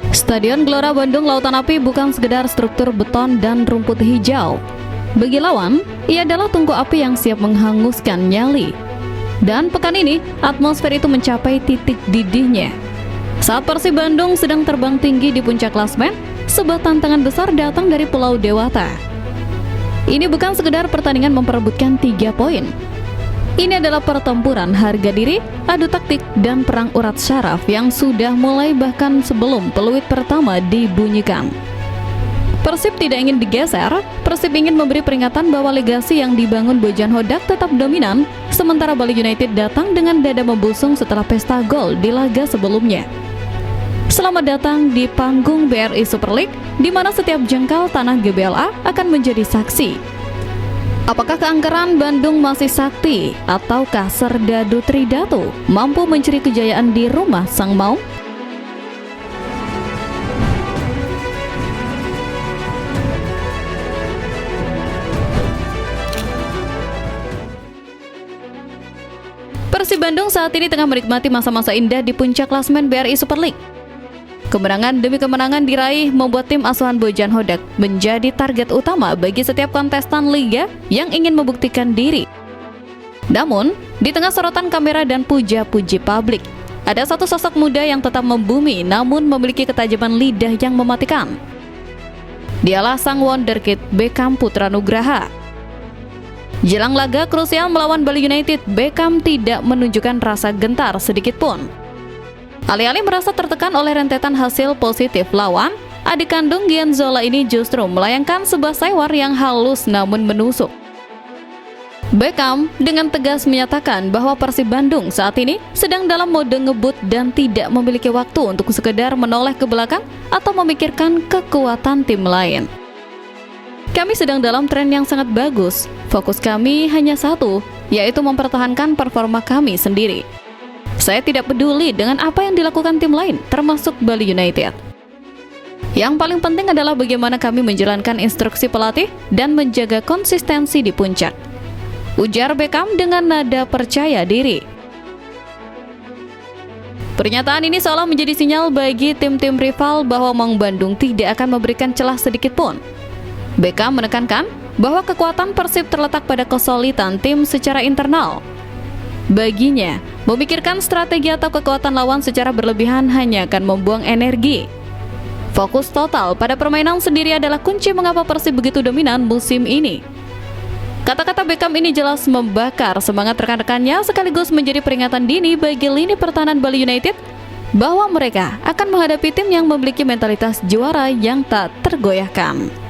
Stadion Gelora Bandung Lautan Api bukan sekedar struktur beton dan rumput hijau. Bagi lawan, ia adalah tungku api yang siap menghanguskan nyali. Dan pekan ini, atmosfer itu mencapai titik didihnya. Saat Persib Bandung sedang terbang tinggi di puncak klasemen, sebuah tantangan besar datang dari Pulau Dewata. Ini bukan sekedar pertandingan memperebutkan 3 poin. Ini adalah pertempuran harga diri, adu taktik, dan perang urat syaraf yang sudah mulai bahkan sebelum peluit pertama dibunyikan. Persib tidak ingin digeser, Persib ingin memberi peringatan bahwa legasi yang dibangun Bojan Hodak tetap dominan, sementara Bali United datang dengan dada membusung setelah pesta gol di laga sebelumnya. Selamat datang di panggung BRI Super League, di mana setiap jengkal tanah GBLA akan menjadi saksi. Apakah keangkeran Bandung masih sakti, ataukah Serdadu Tridatu mampu mencuri kejayaan di rumah Sang Maung? Persib Bandung saat ini tengah menikmati masa-masa indah di puncak klasemen BRI Super League. Kemenangan demi kemenangan diraih membuat tim asuhan Bojan Hodak menjadi target utama bagi setiap kontestan liga yang ingin membuktikan diri. Namun, di tengah sorotan kamera dan puja-puji publik, ada satu sosok muda yang tetap membumi namun memiliki ketajaman lidah yang mematikan. Dialah sang wonderkid Beckham Putra Nugraha. Jelang laga krusial melawan Bali United, Beckham tidak menunjukkan rasa gentar sedikitpun. Alih-alih merasa tertekan oleh rentetan hasil positif lawan, adik kandung Gianzola ini justru melayangkan sebuah sewar yang halus namun menusuk. Beckham dengan tegas menyatakan bahwa Persib Bandung saat ini sedang dalam mode ngebut dan tidak memiliki waktu untuk sekedar menoleh ke belakang atau memikirkan kekuatan tim lain. Kami sedang dalam tren yang sangat bagus. Fokus kami hanya satu, yaitu mempertahankan performa kami sendiri. Saya tidak peduli dengan apa yang dilakukan tim lain, termasuk Bali United. Yang paling penting adalah bagaimana kami menjalankan instruksi pelatih dan menjaga konsistensi di puncak, ujar Beckham dengan nada percaya diri. Pernyataan ini seolah menjadi sinyal bagi tim-tim rival bahwa Maung Bandung tidak akan memberikan celah sedikit pun. Beckham menekankan bahwa kekuatan Persib terletak pada kesulitan tim secara internal. Baginya, memikirkan strategi atau kekuatan lawan secara berlebihan hanya akan membuang energi. Fokus total pada permainan sendiri adalah kunci mengapa Persib begitu dominan musim ini. Kata-kata Beckham ini jelas membakar semangat rekan-rekannya sekaligus menjadi peringatan dini bagi lini pertahanan Bali United bahwa mereka akan menghadapi tim yang memiliki mentalitas juara yang tak tergoyahkan.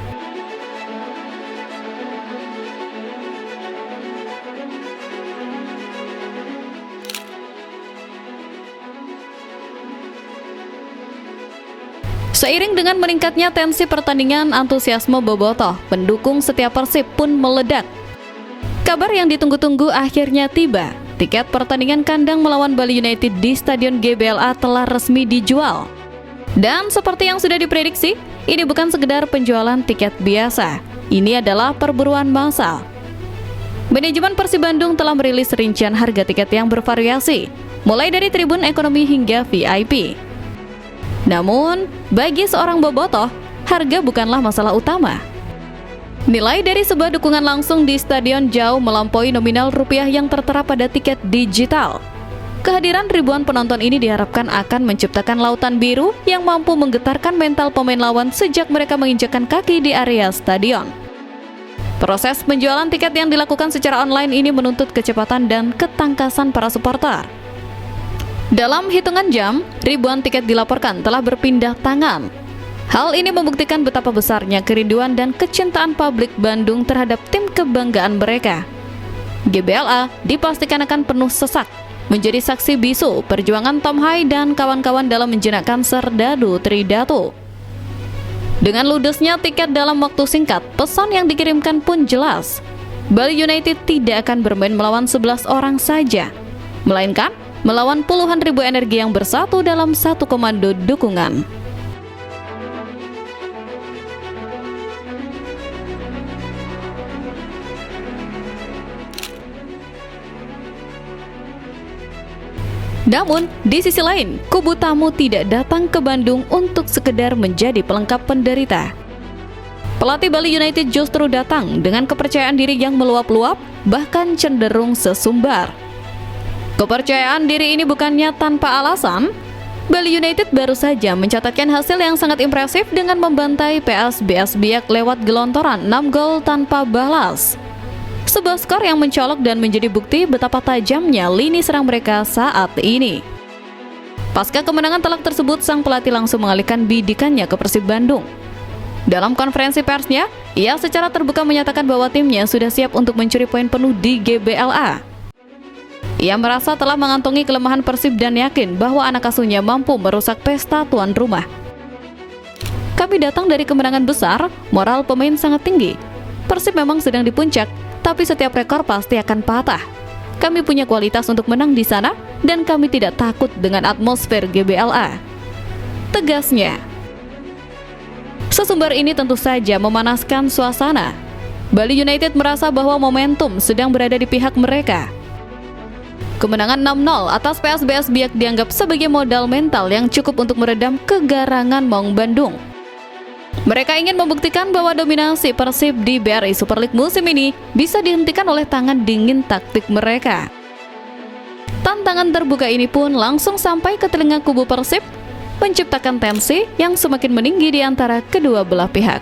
Seiring dengan meningkatnya tensi pertandingan, antusiasme bobotoh pendukung setia Persib pun meledak. Kabar yang ditunggu-tunggu akhirnya tiba. Tiket pertandingan kandang melawan Bali United di Stadion GBLA telah resmi dijual. Dan seperti yang sudah diprediksi, ini bukan sekedar penjualan tiket biasa. Ini adalah perburuan massal. Manajemen Persib Bandung telah merilis rincian harga tiket yang bervariasi, mulai dari tribun ekonomi hingga VIP. Namun, bagi seorang bobotoh, harga bukanlah masalah utama. Nilai dari sebuah dukungan langsung di stadion jauh melampaui nominal rupiah yang tertera pada tiket digital. Kehadiran ribuan penonton ini diharapkan akan menciptakan lautan biru yang mampu menggetarkan mental pemain lawan sejak mereka menginjakkan kaki di area stadion. Proses penjualan tiket yang dilakukan secara online ini menuntut kecepatan dan ketangkasan para supporter. Dalam hitungan jam, ribuan tiket dilaporkan telah berpindah tangan. Hal ini membuktikan betapa besarnya kerinduan dan kecintaan publik Bandung terhadap tim kebanggaan mereka. GBLA dipastikan akan penuh sesak, menjadi saksi bisu perjuangan Tom Hai dan kawan-kawan dalam menjenakkan Serdadu Tridatu. Dengan ludesnya tiket dalam waktu singkat, pesan yang dikirimkan pun jelas. Bali United tidak akan bermain melawan 11 orang saja, melainkan melawan puluhan ribu energi yang bersatu dalam satu komando dukungan. Namun, di sisi lain, kubu tamu tidak datang ke Bandung untuk sekedar menjadi pelengkap penderita. Pelatih Bali United justru datang dengan kepercayaan diri yang meluap-luap, bahkan cenderung sesumbar. Kepercayaan diri ini bukannya tanpa alasan. Bali United baru saja mencatatkan hasil yang sangat impresif dengan membantai PSBS Biak lewat gelontoran 6 gol tanpa balas. Sebuah skor yang mencolok dan menjadi bukti betapa tajamnya lini serang mereka saat ini. Pasca kemenangan telak tersebut, sang pelatih langsung mengalihkan bidikannya ke Persib Bandung. Dalam konferensi persnya, ia secara terbuka menyatakan bahwa timnya sudah siap untuk mencuri poin penuh di GBLA. Ia merasa telah mengantongi kelemahan Persib dan yakin bahwa anak asuhnya mampu merusak pesta tuan rumah. Kami datang dari kemenangan besar, moral pemain sangat tinggi. Persib memang sedang di puncak, tapi setiap rekor pasti akan patah. Kami punya kualitas untuk menang di sana, dan kami tidak takut dengan atmosfer GBLA, tegasnya. Sesumbar ini tentu saja memanaskan suasana. Bali United merasa bahwa momentum sedang berada di pihak mereka. Kemenangan 6-0 atas PSBS Biak dianggap sebagai modal mental yang cukup untuk meredam kegarangan Maung Bandung. Mereka ingin membuktikan bahwa dominasi Persib di BRI Super League musim ini bisa dihentikan oleh tangan dingin taktik mereka. Tantangan terbuka ini pun langsung sampai ke telinga kubu Persib, menciptakan tensi yang semakin meninggi di antara kedua belah pihak.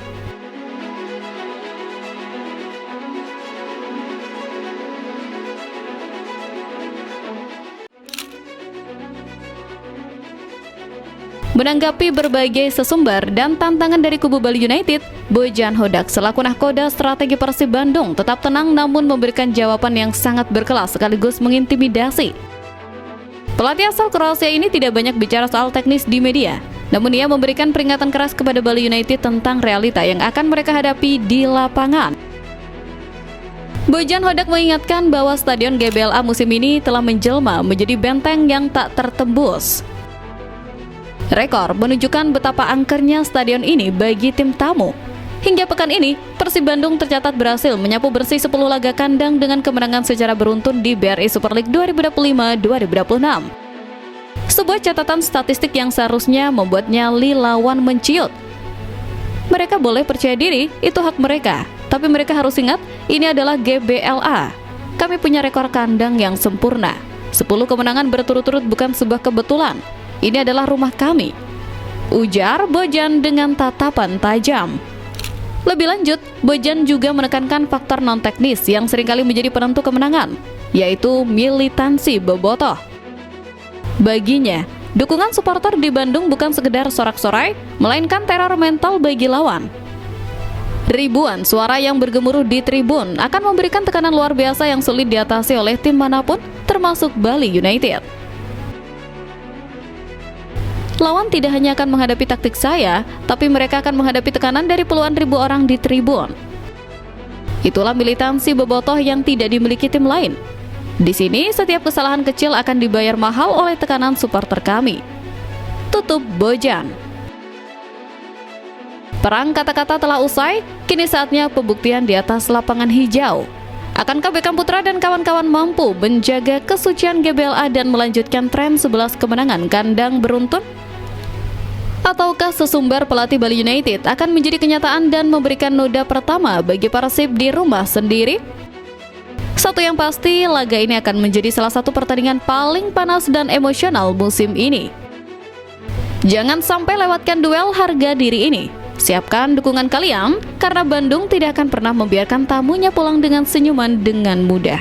Menanggapi berbagai sesumbar dan tantangan dari kubu Bali United, Bojan Hodak selaku nahkoda strategi Persib Bandung tetap tenang namun memberikan jawaban yang sangat berkelas sekaligus mengintimidasi. Pelatih asal Kroasia ini tidak banyak bicara soal teknis di media, namun ia memberikan peringatan keras kepada Bali United tentang realita yang akan mereka hadapi di lapangan. Bojan Hodak mengingatkan bahwa stadion GBLA musim ini telah menjelma menjadi benteng yang tak tertembus. Rekor menunjukkan betapa angkernya stadion ini bagi tim tamu. Hingga pekan ini, Persib Bandung tercatat berhasil menyapu bersih 10 laga kandang dengan kemenangan secara beruntun di BRI Super League 2025-2026. Sebuah catatan statistik yang seharusnya membuat nyali lawan menciut. Mereka boleh percaya diri, itu hak mereka. Tapi mereka harus ingat, ini adalah GBLA. Kami punya rekor kandang yang sempurna. 10 kemenangan berturut-turut bukan sebuah kebetulan. Ini adalah rumah kami, ujar Bojan dengan tatapan tajam. Lebih lanjut, Bojan juga menekankan faktor non-teknis yang seringkali menjadi penentu kemenangan, yaitu militansi bobotoh. Baginya, dukungan supporter di Bandung bukan sekedar sorak-sorai, melainkan teror mental bagi lawan. Ribuan suara yang bergemuruh di tribun akan memberikan tekanan luar biasa yang sulit diatasi oleh tim manapun, termasuk Bali United. Lawan tidak hanya akan menghadapi taktik saya, tapi mereka akan menghadapi tekanan dari puluhan ribu orang di tribun. Itulah militansi bobotoh yang tidak dimiliki tim lain. Di sini, setiap kesalahan kecil akan dibayar mahal oleh tekanan supporter kami. Tutup Bojan. Perang kata-kata telah usai, kini saatnya pembuktian di atas lapangan hijau. Akankah Beckham Putra dan kawan-kawan mampu menjaga kesucian GBLA dan melanjutkan tren 11 kemenangan kandang beruntun? Ataukah sesumbar pelatih Bali United akan menjadi kenyataan dan memberikan noda pertama bagi Persib di rumah sendiri? Satu yang pasti, laga ini akan menjadi salah satu pertandingan paling panas dan emosional musim ini. Jangan sampai lewatkan duel harga diri ini. Siapkan dukungan kalian, karena Bandung tidak akan pernah membiarkan tamunya pulang dengan senyuman dengan mudah.